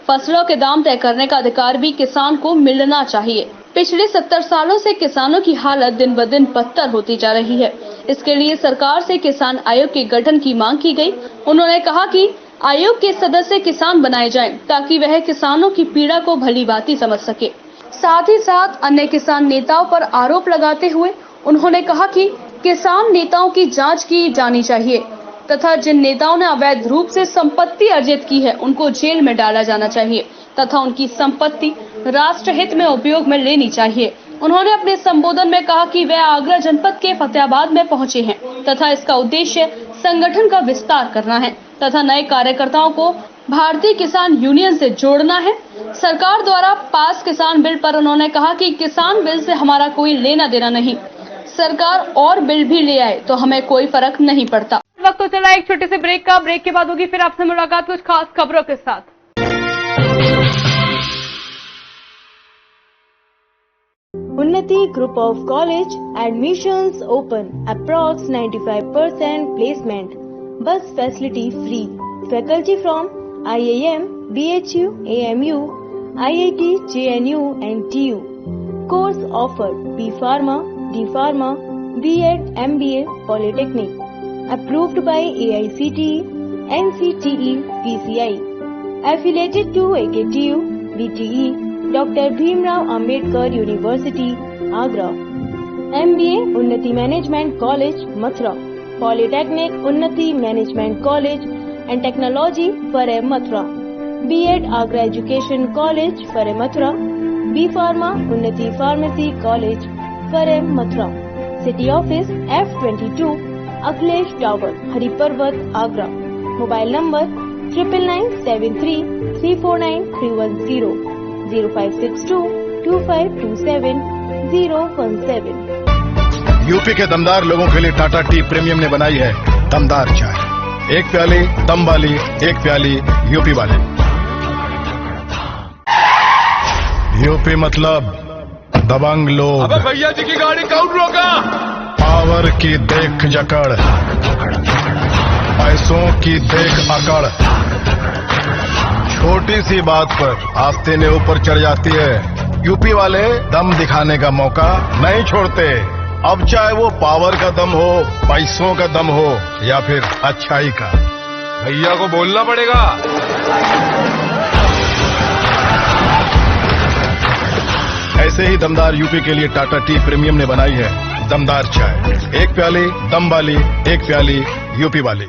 फसलों के दाम तय करने का अधिकार भी किसान को मिलना चाहिए। पिछले 70 सालों से किसानों की हालत दिन ब दिन बदतर होती जा रही है। इसके लिए सरकार से किसान आयोग के गठन की मांग की गई। उन्होंने कहा कि आयोग के सदस्य किसान बनाए जाएं ताकि वह किसानों की पीड़ा को भली भांति समझ सके। साथ ही साथ अन्य किसान नेताओं पर आरोप लगाते हुए उन्होंने कहा कि किसान नेताओं की जांच की जानी चाहिए तथा जिन नेताओं ने अवैध रूप से संपत्ति अर्जित की है उनको जेल में डाला जाना चाहिए तथा उनकी संपत्ति राष्ट्रहित में उपयोग में लेनी चाहिए। उन्होंने अपने संबोधन में कहा कि वे आगरा जनपद के फतेहाबाद में पहुंचे हैं तथा इसका उद्देश्य संगठन का विस्तार करना है तथा नए कार्यकर्ताओं को भारतीय किसान यूनियन से जोड़ना है। सरकार द्वारा पास किसान बिल पर उन्होंने कहा कि किसान बिल से हमारा कोई लेना देना नहीं, सरकार और बिल भी ले आए तो हमें कोई फर्क नहीं पड़ता। वक्त तो चला एक छोटे से ब्रेक का। ब्रेक के बाद होगी फिर आपसे मुलाकात कुछ खास खबरों के साथ। Unnati Group of College admissions open. Approx 95% placement. Bus facility free. Faculty from IIM, BHU, AMU, IIT, JNU and TU. Course offered B Pharma, D Pharma, B.Ed, MBA, Polytechnic. Approved by AICTE, NCTE, PCI. Affiliated to AKTU, BTE, Dr. Bhimrao Ambedkar University, Agra. MBA Unnati Management College, Mathura. Polytechnic Unnati Management College and Technology, Farai, Mathura. B.Ed Agra Education College, Farai, Mathura. B Pharma Unnati Pharmacy College, Farai, Mathura. City Office F22, Akhilesh Tower, Hariparvat, Agra. Mobile number 999733493110 05622527 UP के दमदार लोगों के लिए Tata tea premium ने बनाई है दमदार चाय। एक प्याली दम वाली, एक प्याली यूपी वाली। यूपी मतलब दबंग लोग। अबे भैया जी की गाड़ी कौन रोका? पावर की देख जकड़, पैसों की देख अकड़, छोटी सी बात पर आस्तीनें ऊपर चढ़ जाती है। यूपी वाले दम दिखाने का मौका नहीं छोड़ते। अब चाहे वो पावर का दम हो, पैसों का दम हो या फिर अच्छाई का। भैया को बोलना पड़ेगा। ऐसे ही दमदार यूपी के लिए टाटा टी प्रीमियम ने बनाई है दमदार चाय। एक प्याली दम वाली, एक प्याली यूपी वाली।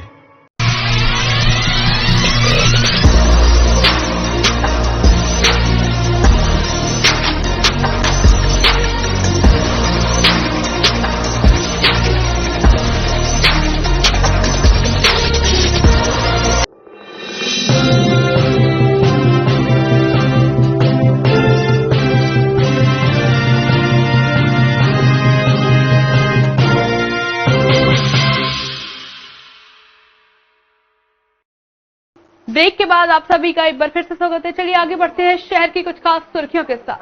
ब्रेक के बाद आप सभी का एक बार फिर से स्वागत है। चलिए आगे बढ़ते हैं शहर की कुछ खास सुर्खियों के साथ।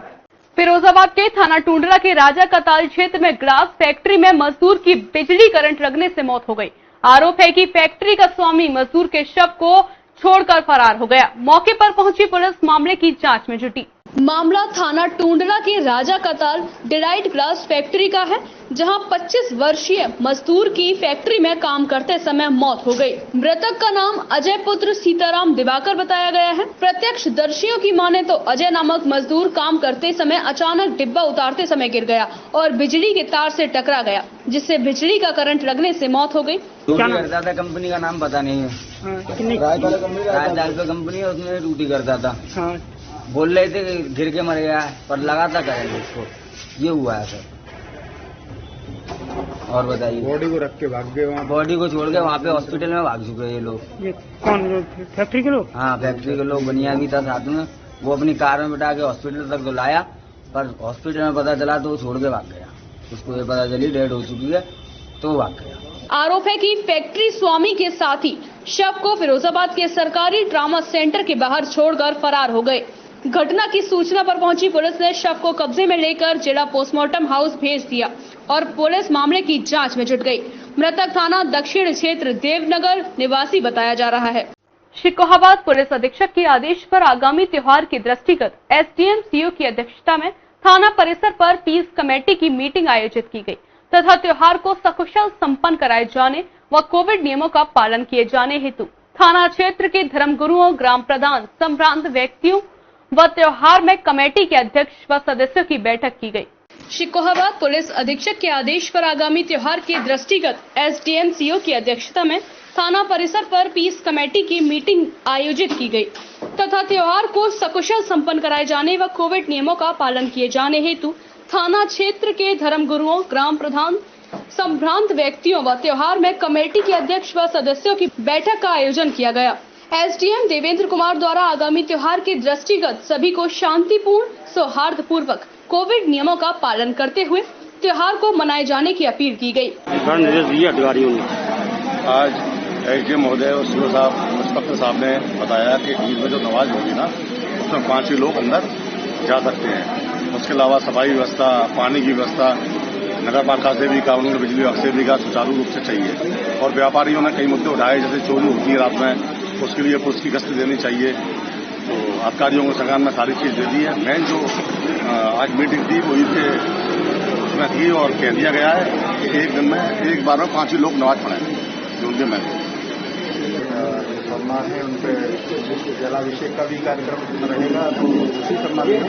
फिरोजाबाद के थाना टूंडला के राजा कताल क्षेत्र में ग्लास फैक्ट्री में मजदूर की बिजली करंट लगने से मौत हो गई। आरोप है कि फैक्ट्री का स्वामी मजदूर के शव को छोड़कर फरार हो गया। मौके पर पहुंची पुलिस मामले की जांच में जुटी। मामला थाना टूंडला के राजा कताल डिलाइट ग्लास फैक्ट्री का है, जहां 25 वर्षीय मजदूर की फैक्ट्री में काम करते समय मौत हो गई। मृतक का नाम अजय पुत्र सीताराम दिवाकर बताया गया है। प्रत्यक्षदर्शियों की माने तो अजय नामक मजदूर काम करते समय अचानक डिब्बा उतारते समय गिर गया और बिजली के तार से टकरा गया, जिससे बिजली का करंट लगने से मौत हो गई। ड्यूटी करता था, कंपनी का नाम पता नहीं है। कंपनी है, उसमें ड्यूटी करता था। बोल रहे थे कि गिर के मर गया है, पर लगा था करेंगे उसको। ये हुआ है सर। और बताइए। बॉडी को रख के भाग गए वहाँ। बॉडी को छोड़ के वहाँ पे हॉस्पिटल में भाग चुके ये लोग। ये कौन, फैक्ट्री के लोग? हाँ, फैक्ट्री के लोग। बनिया भी था साथ में। वो अपनी कार में बैठा के हॉस्पिटल तक तो लाया, पर हॉस्पिटल में पता चला तो वो छोड़ के भाग गया। उसको ये पता चली डेड हो चुकी है तो भाग गया। आरोप है कि फैक्ट्री स्वामी के साथी शव को फिरोजाबाद के सरकारी ट्रामा सेंटर के बाहर छोड़कर फरार हो गए। घटना की सूचना पर पहुंची पुलिस ने शव को कब्जे में लेकर जिला पोस्टमार्टम हाउस भेज दिया और पुलिस मामले की जांच में जुट गई। मृतक थाना दक्षिण क्षेत्र देवनगर निवासी बताया जा रहा है। शिकोहाबाद पुलिस अधीक्षक के आदेश पर आगामी त्योहार के दृष्टिगत एसडीएम सीओ की अध्यक्षता में थाना परिसर पर पीस कमेटी की मीटिंग आयोजित की गई तथा त्योहार को सकुशल संपन्न कराए जाने व कोविड नियमों का पालन किए जाने हेतु थाना क्षेत्र के धर्मगुरुओं, ग्राम प्रधान, संभ्रांत व्यक्तियों व त्योहार में कमेटी के अध्यक्ष व सदस्यों की बैठक की गई। शिकोहाबाद पुलिस अधीक्षक के आदेश पर आगामी त्योहार के दृष्टिगत एसडीएम सीओ की अध्यक्षता में थाना परिसर पर पीस कमेटी की मीटिंग आयोजित की गई तथा त्योहार को सकुशल संपन्न कराए जाने व कोविड नियमों का पालन किए जाने हेतु थाना क्षेत्र के धर्मगुरुओं, ग्राम प्रधान, संभ्रांत व्यक्तियों व त्योहार में कमेटी के अध्यक्ष व सदस्यों की बैठक का आयोजन किया गया। एसडीएम देवेंद्र कुमार द्वारा आगामी त्योहार के दृष्टिगत सभी को शांतिपूर्ण, सौहार्दपूर्वक कोविड नियमों का पालन करते हुए त्योहार को मनाए जाने की अपील की गई। आज एसडीएम महोदय और सीओ साहब, इंस्पेक्टर साहब ने बताया कि ईद में जो नमाज होगी ना, उसमें 5 ही लोग अंदर जा सकते हैं। उसके अलावा सफाई व्यवस्था, पानी की व्यवस्था नगर पालिका से भी, कानून बिजली विभाग से भी सुचारू रूप से चाहिए। और व्यापारियों ने कई मुद्दे उठाए, जैसे चोरी होती है रात में, उसके लिए पुलिस की गश्त देनी चाहिए। तो अधिकारियों को सरकार में सारी चीज दे दी है। मेन जो आज मीटिंग थी वो ईद के उसमें थी और कह दिया गया है कि एक दिन में एक बार में 5 ही लोग नमाज पढ़ाएंगे जो उनके में सम्मान है। उनके जलाभिषेक का भी कार्यक्रम रहेगा, तो उसी सम्मान में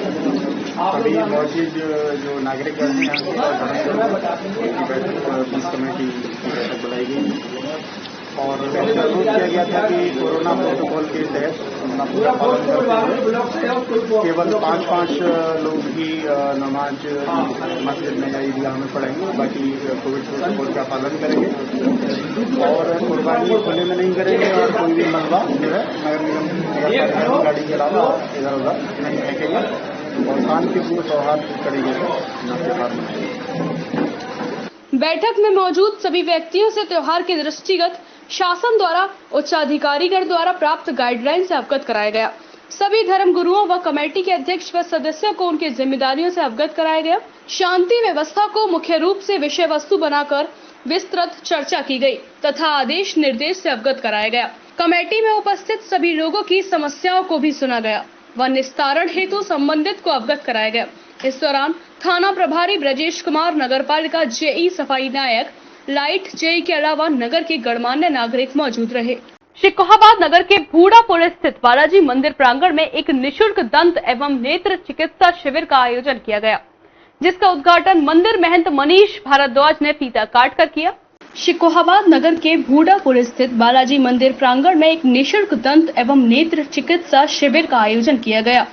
सभी मौजूद जो नागरिक हैं पुलिस कमेटी की बैठक बुलाई गई और अनुरोध किया गया था कि कोरोना प्रोटोकॉल के तहत अपना पूरा पालन करते हुए केवल 5-5 लोग ही नमाज मस्जिद में या ईदगाह में पढ़ेंगे, बाकी कोविड प्रोटोकॉल का पालन करेंगे और कुर्बानी खुले में नहीं करेंगे और कोई भी मलबा जो है नगर निगम गाड़ी के अलावा इधर उधर नहीं फेंकेंगे और शांतिपूर्ण सौहार्द तरीके से नाते। बैठक में मौजूद सभी व्यक्तियों से त्योहार के दृष्टिगत शासन द्वारा उच्चाधिकारीगण द्वारा प्राप्त गाइडलाइन से अवगत कराया गया। सभी धर्म गुरुओं व कमेटी के अध्यक्ष व सदस्यों को उनकी जिम्मेदारियों से अवगत कराया गया। शांति व्यवस्था को मुख्य रूप से विषय वस्तु बनाकर विस्तृत चर्चा की गई तथा आदेश निर्देश से अवगत कराया गया। कमेटी में उपस्थित सभी लोगों की समस्याओं को भी सुना गया व निस्तारण हेतु संबंधित को अवगत कराया गया। इस दौरान थाना प्रभारी ब्रजेश कुमार, नगरपालिका जेई सफाई नायक, लाइट जेई के अलावा नगर के गणमान्य नागरिक मौजूद रहे। शिकोहाबाद नगर के भूडापुर स्थित बालाजी मंदिर प्रांगण में एक निशुल्क दंत एवं नेत्र चिकित्सा शिविर का आयोजन किया गया, जिसका उद्घाटन मंदिर महंत मनीष भारद्वाज ने फीता काट कर किया। शिकोहाबाद नगर के भूडापुर स्थित बालाजी मंदिर प्रांगण में एक निशुल्क दंत एवं नेत्र चिकित्सा शिविर का आयोजन किया गया,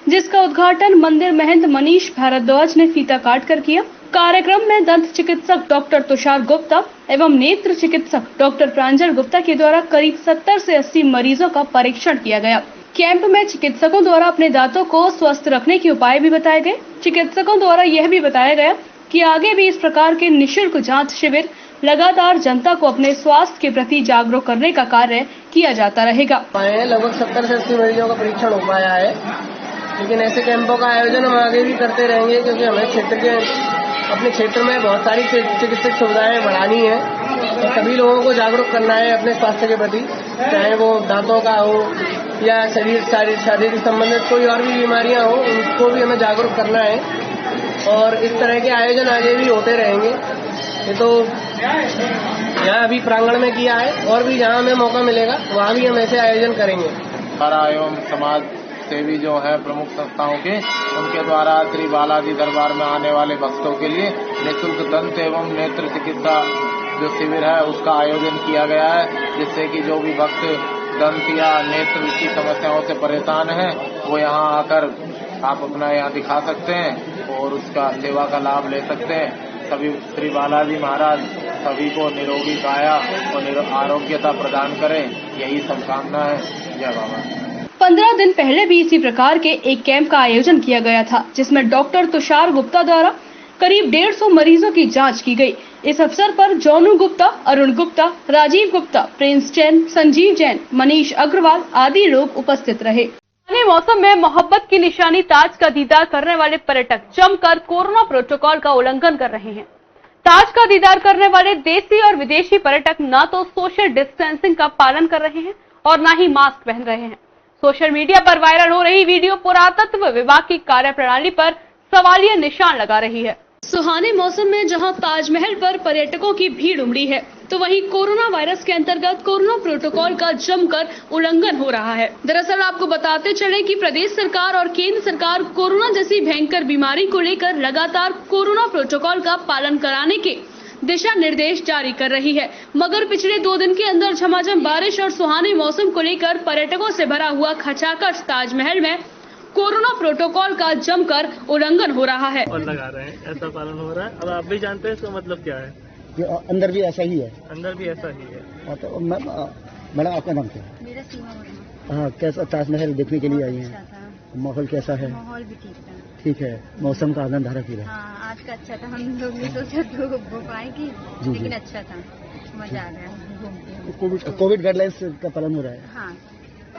जिसका उद्घाटन मंदिर महंत मनीष भारद्वाज ने फीता काट कर किया। कार्यक्रम में दंत चिकित्सक डॉक्टर तुषार गुप्ता एवं नेत्र चिकित्सक डॉक्टर प्रांजल गुप्ता के द्वारा करीब 70 से 80 मरीजों का परीक्षण किया गया। कैंप में चिकित्सकों द्वारा अपने दांतों को स्वस्थ रखने के उपाय भी बताए गए। चिकित्सकों द्वारा यह भी बताया गया कि आगे भी इस प्रकार के निःशुल्क जांच शिविर लगातार जनता को अपने स्वास्थ्य के प्रति जागरूक करने का कार्य किया जाता रहेगा। लगभग 70 से 80 मरीजों का परीक्षण हो पाया है, लेकिन ऐसे कैंपों का आयोजन हम आगे भी करते रहेंगे, क्योंकि हमें अपने क्षेत्र में बहुत सारी चिकित्सक सुविधाएं बढ़ानी है और सभी लोगों को जागरूक करना है अपने स्वास्थ्य के प्रति, चाहे वो दांतों का हो या शारीरिक संबंधित कोई और भी बीमारियां हो, उनको भी हमें जागरूक करना है और इस तरह के आयोजन आगे भी होते रहेंगे। ये तो यहाँ अभी प्रांगण में किया है और भी जहाँ हमें मौका मिलेगा वहाँ भी हम ऐसे आयोजन करेंगे। एवं समाज सेवी जो है प्रमुख संस्थाओं के, उनके द्वारा श्री बालाजी दरबार में आने वाले भक्तों के लिए निःशुल्क दंत एवं नेत्र चिकित्सा जो शिविर है उसका आयोजन किया गया है, जिससे कि जो भी भक्त दंत या नेत्र की समस्याओं से परेशान हैं वो यहाँ आकर आप अपना यहाँ दिखा सकते हैं और उसका सेवा का लाभ ले सकते हैं। सभी श्री बालाजी महाराज सभी को निरोगी काया और आरोग्यता प्रदान करें, यही शुभकामना है। जय बाबा। 15 दिन पहले भी इसी प्रकार के एक कैंप का आयोजन किया गया था, जिसमें डॉक्टर तुषार गुप्ता द्वारा करीब 150 मरीजों की जांच की गई। इस अवसर पर जोनू गुप्ता, अरुण गुप्ता, राजीव गुप्ता, प्रिंस जैन, संजीव जैन, मनीष अग्रवाल आदि लोग उपस्थित रहे। मौसम में मोहब्बत की निशानी ताज का दीदार करने वाले पर्यटक जमकर कोरोना प्रोटोकॉल का उल्लंघन कर रहे हैं। ताज का दीदार करने वाले देसी और विदेशी पर्यटक न तो सोशल डिस्टेंसिंग का पालन कर रहे हैं और न ही मास्क पहन रहे हैं। सोशल मीडिया पर वायरल हो रही वीडियो पुरातत्व विभाग की कार्यप्रणाली पर सवालिया निशान लगा रही है। सुहाने मौसम में जहां ताजमहल पर पर्यटकों की भीड़ उमड़ी है, तो वहीं कोरोना वायरस के अंतर्गत कोरोना प्रोटोकॉल का जमकर उल्लंघन हो रहा है। दरअसल आपको बताते चले कि प्रदेश सरकार और केंद्र सरकार कोरोना जैसी भयंकर बीमारी को लेकर लगातार कोरोना प्रोटोकॉल का पालन कराने के दिशा निर्देश जारी कर रही है, मगर पिछले 2 दिन के अंदर झमाझम बारिश और सुहाने मौसम को लेकर पर्यटकों से भरा हुआ खचाखच ताजमहल में कोरोना प्रोटोकॉल का जमकर उल्लंघन हो रहा है। और लगा रहे हैं, ऐसा पालन हो रहा है। अब आप भी जानते हैं इसका मतलब क्या है? अंदर भी ऐसा ही है। अंदर भी ऐसा ही है। तो मैडम आपका नाम क्या है? मेरा सीमा वर्मा। हाँ, कैसा ताजमहल देखने के लिए आई हैं? माहौल कैसा है? माहौल भी ठीक था। ठीक है, मौसम का आनंद धारा की हाँ, आज का अच्छा था। हम लोग ने सोचा तो पाएंगे, लेकिन अच्छा था, मजा आ गया। कोविड गाइडलाइंस का पालन हो रहा है। हाँ।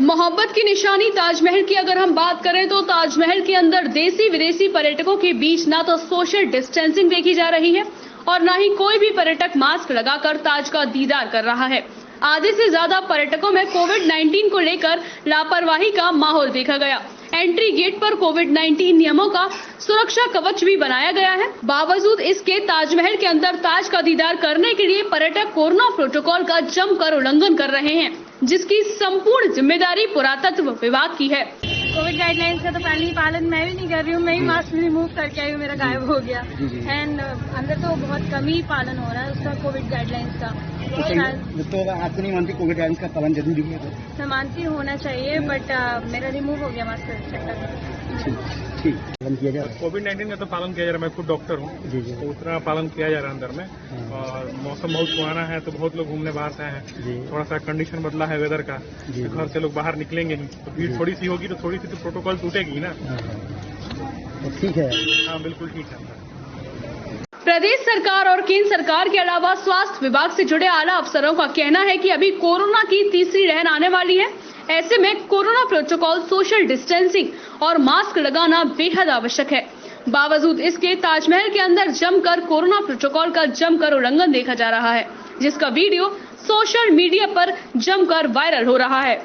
मोहब्बत की निशानी ताजमहल की अगर हम बात करें तो ताजमहल के अंदर देसी विदेशी पर्यटकों के बीच ना तो सोशल डिस्टेंसिंग देखी जा रही है और न ही कोई भी पर्यटक मास्क लगाकर ताज का दीदार कर रहा है। आधे से ज्यादा पर्यटकों में कोविड-19 को लेकर लापरवाही का माहौल देखा गया। एंट्री गेट पर कोविड-19 नियमों का सुरक्षा कवच भी बनाया गया है। बावजूद इसके ताजमहल के अंदर ताज का दीदार करने के लिए पर्यटक कोरोना प्रोटोकॉल का जमकर उल्लंघन कर रहे हैं, जिसकी संपूर्ण जिम्मेदारी पुरातत्व विभाग की है। कोविड गाइडलाइंस का तो पहले ही पालन मैं भी नहीं कर रही हूँ। मैं ही मास्क रिमूव करके आई हूँ, मेरा गायब हो गया। एंड अंदर तो बहुत कम ही पालन हो रहा है उसका, कोविड गाइडलाइंस का। तो आपको नहीं मानती कोविड गाइडलाइंस का पालन जरूरी है? मैं मानती होना चाहिए, बट मेरा रिमूव हो गया मास्क ठीक पालन किया जा रहा है। कोविड-19 का तो पालन किया जा रहा है। मैं खुद डॉक्टर हूँ, तो उतना पालन किया जा रहा है अंदर में। और मौसम बहुत सुहाना है, तो बहुत लोग घूमने बाहर से आए हैं। थोड़ा सा कंडीशन बदला है वेदर का, तो घर से लोग बाहर निकलेंगे नहीं, तो भीड़ थोड़ी सी होगी, तो थोड़ी सी तो प्रोटोकॉल टूटेगी ना। तो ठीक है। हाँ, बिल्कुल ठीक है। प्रदेश सरकार और केंद्र सरकार के अलावा स्वास्थ्य विभाग से जुड़े आला अफसरों का कहना है कि अभी कोरोना की तीसरी लहर आने वाली है। ऐसे में कोरोना प्रोटोकॉल, सोशल डिस्टेंसिंग और मास्क लगाना बेहद आवश्यक है। बावजूद इसके ताजमहल के अंदर जमकर कोरोना प्रोटोकॉल का जमकर उल्लंघन देखा जा रहा है, जिसका वीडियो सोशल मीडिया पर जमकर वायरल हो रहा है।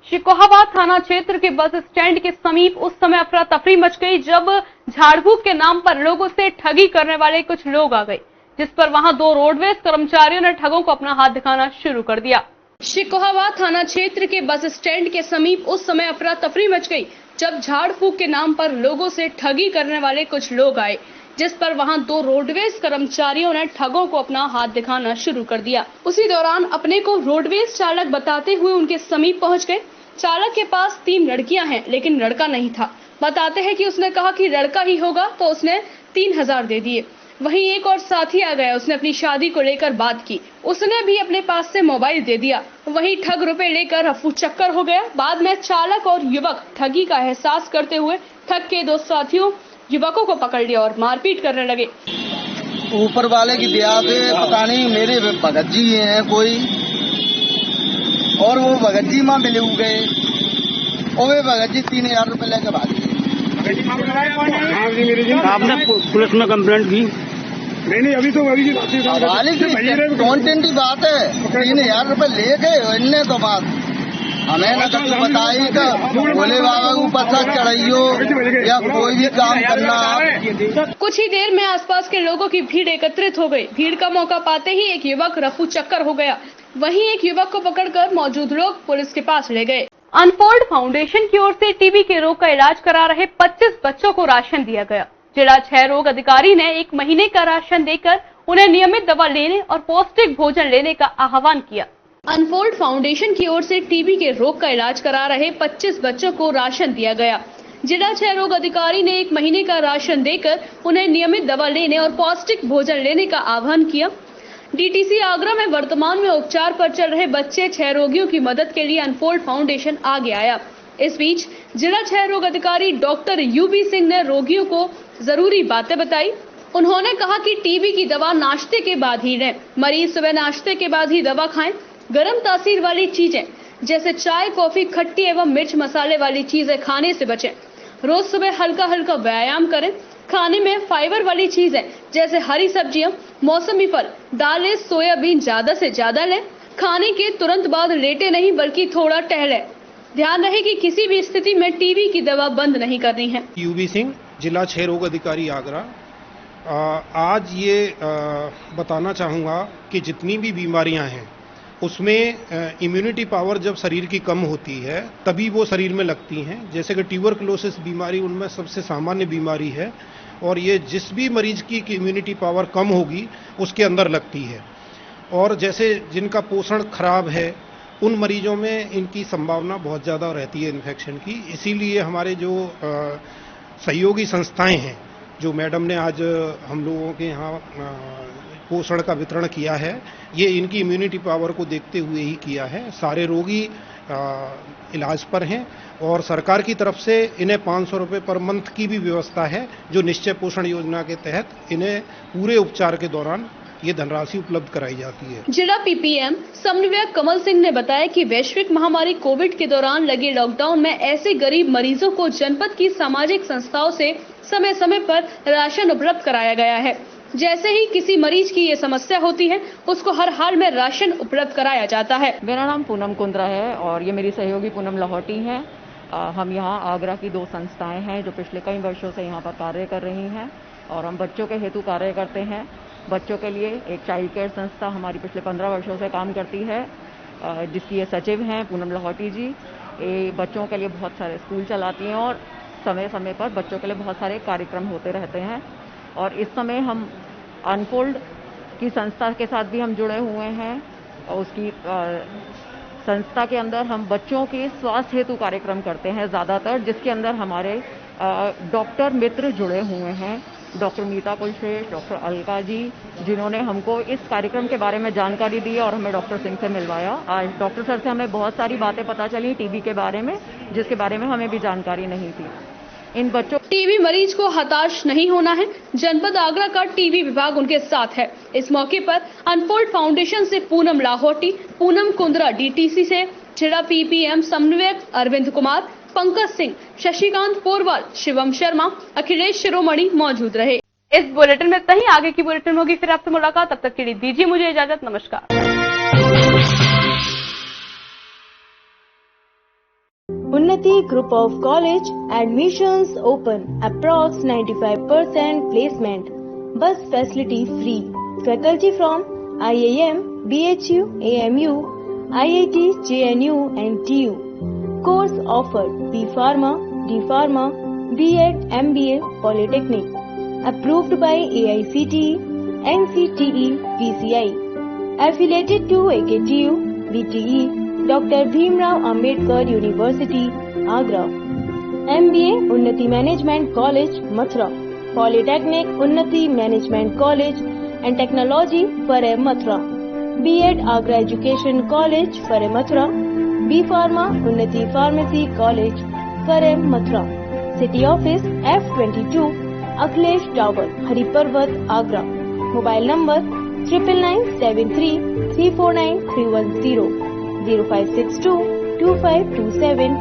शिकोहाबाद थाना क्षेत्र के बस स्टैंड के समीप उस समय अफरा तफरी मच गई जब झाड़ फूक के नाम पर लोगों से ठगी करने वाले कुछ लोग आ गए, जिस पर वहां 2 रोडवेज कर्मचारियों ने ठगों को अपना हाथ दिखाना शुरू कर दिया। शिकोहाबाद थाना क्षेत्र के बस स्टैंड के समीप उस समय अफरा तफरी मच गई जब झाड़ फूक के नाम पर लोगों से ठगी करने वाले कुछ लोग आए, जिस पर वहां 2 रोडवेज कर्मचारियों ने ठगों को अपना हाथ दिखाना शुरू कर दिया। उसी दौरान अपने को रोडवेज चालक बताते हुए उनके समीप पहुंच गए। चालक के पास 3 लड़कियां हैं, लेकिन लड़का नहीं था। बताते हैं कि उसने कहा कि लड़का ही होगा, तो उसने 3000 दे दिए। वहीं एक और साथी आ गया, उसने अपनी शादी को लेकर बात की, उसने भी अपने पास से मोबाइल दे दिया। वहीं ठग रुपए लेकर रफू चक्कर हो गया। बाद में चालक और युवक ठगी का एहसास करते हुए ठग के 2 साथियों युवकों को पकड़ लिया और मारपीट करने लगे। ऊपर वाले की दया से पता नहीं मेरे भगत जी हैं कोई, और वो भगत जी माँ मिले हुए गए, और वे भगत जी 3000 रुपए लेकर भाग गए। आपने पुलिस में कंप्लेंट की? नहीं, अभी तो कौन की बात है, 3000 रुपए ले गए इनने तो बात हमें न कभी बताई का भोले बाबा को पता चढ़ाइयो या कोई भी काम करना। कुछ ही देर में आसपास के लोगों की भीड़ एकत्रित हो गई। भीड़ का मौका पाते ही एक युवक रफू चक्कर हो गया। वहीं एक युवक को पकड़कर मौजूद लोग पुलिस के पास ले गए। अनफोल्ड फाउंडेशन की ओर से टीबी के रोग का इलाज करा रहे 25 बच्चों को राशन दिया गया। जिला क्षय रोग अधिकारी ने 1 महीने का राशन देकर उन्हें नियमित दवा लेने और पौष्टिक भोजन लेने का आह्वान किया। अनफोल्ड फाउंडेशन की ओर से टीबी के रोग का इलाज करा रहे 25 बच्चों को राशन दिया गया। जिला क्षय रोग अधिकारी ने 1 महीने का राशन देकर उन्हें नियमित दवा लेने और पौष्टिक भोजन लेने का आह्वान किया। डीटीसी आगरा में वर्तमान में उपचार पर चल रहे बच्चे क्षय रोगियों की मदद के लिए अनफोल्ड फाउंडेशन आगे आया। इस बीच जिला क्षय रोग अधिकारी डॉक्टर यूबी सिंह ने रोगियों को जरूरी बातें बताई। उन्होंने कहा कि टीबी की दवा नाश्ते के बाद ही लें। मरीज सुबह नाश्ते के बाद ही दवा खाएं। गर्म तासीर वाली चीजें जैसे चाय, कॉफी, खट्टी एवं मिर्च मसाले वाली चीजें खाने से बचें। रोज सुबह हल्का हल्का व्यायाम करें। खाने में फाइबर वाली चीजें जैसे हरी सब्जियां, मौसमी फल, दालें, सोयाबीन ज्यादा से ज्यादा लें। खाने के तुरंत बाद लेटे नहीं बल्कि थोड़ा टहलें। ध्यान रहे कि किसी भी स्थिति में टीबी की दवा बंद नहीं करनी है। यूबी सिंह, जिला क्षय रोग अधिकारी आगरा। आज ये बताना चाहूँगा कि जितनी भी बीमारियां हैं उसमें इम्यूनिटी पावर जब शरीर की कम होती है तभी वो शरीर में लगती हैं। जैसे कि ट्यूबरकुलोसिस बीमारी उनमें सबसे सामान्य बीमारी है और ये जिस भी मरीज की इम्यूनिटी पावर कम होगी उसके अंदर लगती है। और जैसे जिनका पोषण खराब है उन मरीजों में इनकी संभावना बहुत ज़्यादा रहती है इन्फेक्शन की। इसीलिए हमारे जो सहयोगी संस्थाएं हैं, जो मैडम ने आज हम लोगों के यहाँ पोषण का वितरण किया है, ये इनकी इम्यूनिटी पावर को देखते हुए ही किया है। सारे रोगी इलाज पर हैं और सरकार की तरफ से इन्हें 500 रुपये पर मंथ की भी व्यवस्था है, जो निश्चय पोषण योजना के तहत इन्हें पूरे उपचार के दौरान ये धनराशि उपलब्ध कराई जाती है। जिला पीपीएम समन्वयक कमल सिंह ने बताया कि वैश्विक महामारी कोविड के दौरान लगे लॉकडाउन में ऐसे गरीब मरीजों को जनपद की सामाजिक संस्थाओं से समय समय पर राशन उपलब्ध कराया गया है। जैसे ही किसी मरीज की ये समस्या होती है उसको हर हाल में राशन उपलब्ध कराया जाता है। मेरा नाम पूनम कुंद्रा है और ये मेरी सहयोगी पूनम लाहौटी है। हम यहाँ आगरा की 2 संस्थाएं हैं जो पिछले कई वर्षों से यहाँ पर कार्य कर रही हैं और हम बच्चों के हेतु कार्य करते हैं। बच्चों के लिए एक चाइल्ड केयर संस्था हमारी पिछले 15 वर्षों से काम करती है, जिसकी ये सचिव हैं पूनम लाहौटी जी। ये बच्चों के लिए बहुत सारे स्कूल चलाती हैं और समय समय पर बच्चों के लिए बहुत सारे कार्यक्रम होते रहते हैं। और इस समय हम अनफोल्ड की संस्था के साथ भी हम जुड़े हुए हैं और उसकी संस्था के अंदर हम बच्चों के स्वास्थ्य हेतु कार्यक्रम करते हैं ज़्यादातर, जिसके अंदर हमारे डॉक्टर मित्र जुड़े हुए हैं, डॉक्टर मीता कुलश्रेष्ठ, डॉक्टर अलका जी, जिन्होंने हमको इस कार्यक्रम के बारे में जानकारी दी और हमें डॉक्टर सिंह से मिलवाया। आज डॉक्टर सर से हमें बहुत सारी बातें पता चली टीबी के बारे में, जिसके बारे में हमें भी जानकारी नहीं थी। इन बच्चों टीबी मरीज को हताश नहीं होना है। जनपद आगरा का टीबी विभाग उनके साथ है। इस मौके पर अनफोल्ड फाउंडेशन से पूनम लाहौटी, पूनम कुंद्रा डीटीसी से जिला पीपीएम समन्वयक अरविंद कुमार, पंकज सिंह, शशिकांत पोरवाल, शिवम शर्मा, अखिलेश शिरोमणि मौजूद रहे। इस बुलेटिन में इतना ही। आगे की बुलेटिन होगी फिर आपसे मुलाकात। तब तक के लिए दीजिए मुझे इजाजत। नमस्कार। Unnati Group of College admissions open. Approx 95% placement. Bus facility free. Faculty from IIM, BHU, AMU, IIT, JNU and TU. Course offered B Pharma, D Pharma, B.Ed, MBA, Polytechnic. Approved by AICTE, NCTE, PCI. Affiliated to AKTU, BTE, Dr. Bhimrao Ambedkar University, Agra. MBA Unnati Management College, Mathura. Polytechnic Unnati Management College and Technology, Farai Mathura. B.Ed Agra Education College, Farai Mathura. B Pharma Unnati Pharmacy College, Farai Mathura. City Office F22, Akhilesh Tower, Hariparvat, Agra. Mobile number 9973 349 310. 0562 2527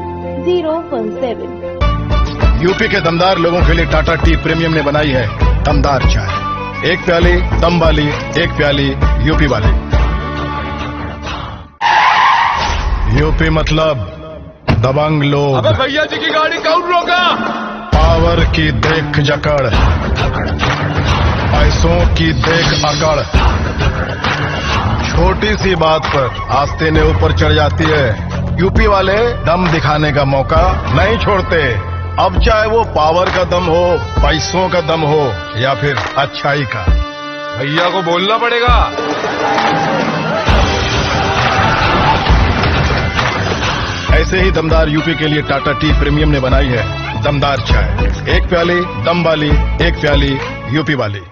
017। UP के दमदार लोगों के लिए Tata tea premium ने बनाई है दमदार चाय। एक प्याली दम वाली, एक प्याली यूपी वाली। यूपी मतलब दबंग लोग। अबे भैया जी की गाड़ी कौन रोका? पावर की देख जकड़, पैसों की देख अकड़, छोटी सी बात पर आस्तीनें ऊपर चढ़ जाती है। यूपी वाले दम दिखाने का मौका नहीं छोड़ते। अब चाहे वो पावर का दम हो, पैसों का दम हो या फिर अच्छाई का। भैया को बोलना पड़ेगा। ऐसे ही दमदार यूपी के लिए टाटा टी प्रीमियम ने बनाई है दमदार चाय। एक प्याली दम वाली, एक प्याली यूपी वाली।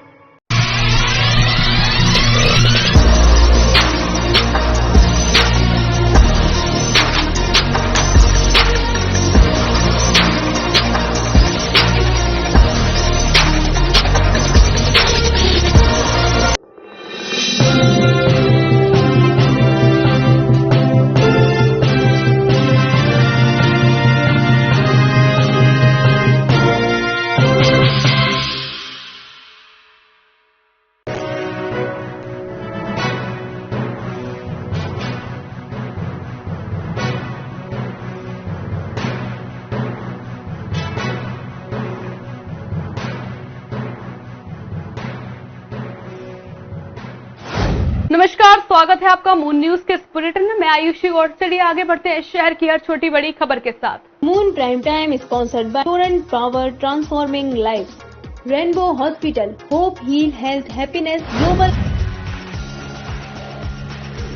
नमस्कार, स्वागत है आपका मून न्यूज के इस बुलेटिन में। मैं आयुषी गौड़। चलिए आगे बढ़ते हैं शहर की हर छोटी बड़ी खबर के साथ। Moon prime time sponsored by Torrent Power transforming life, Rainbow Hospital, hope heal health happiness global.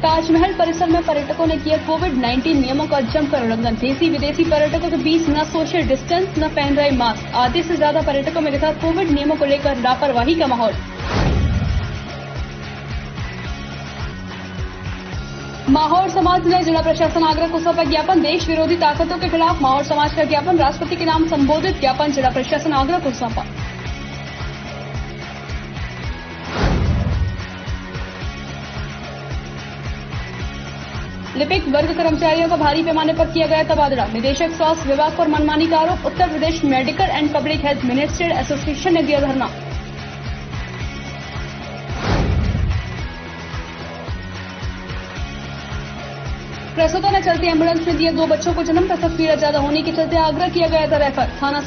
Taj Mahal परिसर में पर्यटकों ने किया कोविड-19 नियमों का जमकर उल्लंघन। देसी विदेशी पर्यटकों के बीच न सोशल डिस्टेंस, न पहन रहे मास्क। आधे से ज्यादा पर्यटकों में दिखा कोविड नियमों को लेकर लापरवाही का माहौल। माहौर समाज ने जिला प्रशासन आगरा को सौंपा ज्ञापन। देश विरोधी ताकतों के खिलाफ माहौर समाज का ज्ञापन। राष्ट्रपति के नाम संबोधित ज्ञापन जिला प्रशासन आगरा को सौंपा। लिपिक वर्ग कर्मचारियों का भारी पैमाने पर किया गया तबादला। निदेशक स्वास्थ्य विभाग पर मनमानी का आरोप। Uttar Pradesh medical and public health ministerial association ने दिया धरना। प्रसूता ने चलती एम्बुलेंस में दिए 2 बच्चों को जन्म। प्रसव पीड़ा ज्यादा होने के चलते आगरा किया गया था रेफर। थाना